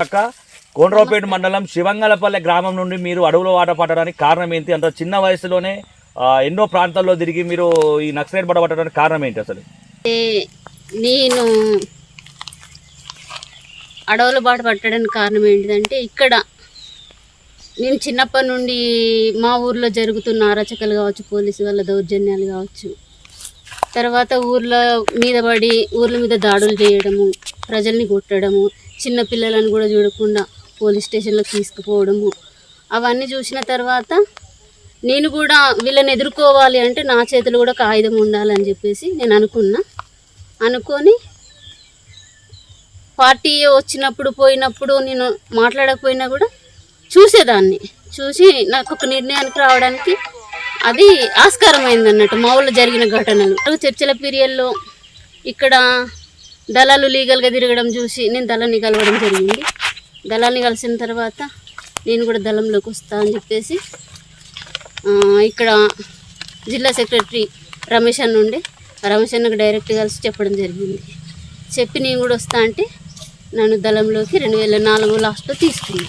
అక్క కోనరావుపేట మండలం శివంగలపల్లె గ్రామం నుండి మీరు అడవుల వాట పట్టడానికి కారణం ఏంటి? అంత చిన్న వయసులోనే ఎన్నో ప్రాంతాల్లో తిరిగి మీరు ఈ నక్సలైట్ బాట పట్టడానికి కారణం ఏంటి అసలు? నేను అడవుల బాట పట్టడానికి కారణం ఏంటిదంటే, ఇక్కడ నేను చిన్నప్పటి నుండి మా ఊర్లో జరుగుతున్న అరాచకాలు కావచ్చు, పోలీసు వాళ్ళ దౌర్జన్యాలు కావచ్చు, తర్వాత ఊర్ల మీద దాడులు చేయడము, ప్రజల్ని కొట్టడము, చిన్నపిల్లలను కూడా చూడకుండా పోలీస్ స్టేషన్లోకి తీసుకుపోవడము, అవన్నీ చూసిన తర్వాత నేను కూడా వీళ్ళని ఎదుర్కోవాలి అంటే నా చేతిలో కూడా ఒక ఆయుధం ఉండాలని చెప్పేసి నేను అనుకొని పార్టీ వచ్చినప్పుడు పోయినప్పుడు నేను మాట్లాడకపోయినా కూడా చూసి నాకు ఒక నిర్ణయానికి రావడానికి అది ఆస్కారమైంది అన్నట్టు. మా ఊళ్ళో జరిగిన ఘటనలు చర్చల పీరియడ్లో ఇక్కడ దళాలు లీగల్గా తిరగడం చూసి నేను దళాన్ని కలవడం జరిగింది. దళాన్ని కలిసిన తర్వాత నేను కూడా దళంలోకి వస్తా అని చెప్పేసి ఇక్కడ జిల్లా సెక్రటరీ రమేష్ అన్నకు డైరెక్ట్ కలిసి చెప్పడం జరిగింది. చెప్పి నేను కూడా వస్తా అంటే నన్ను దళంలోకి 2004 లాస్ట్లో తీసుకుంది.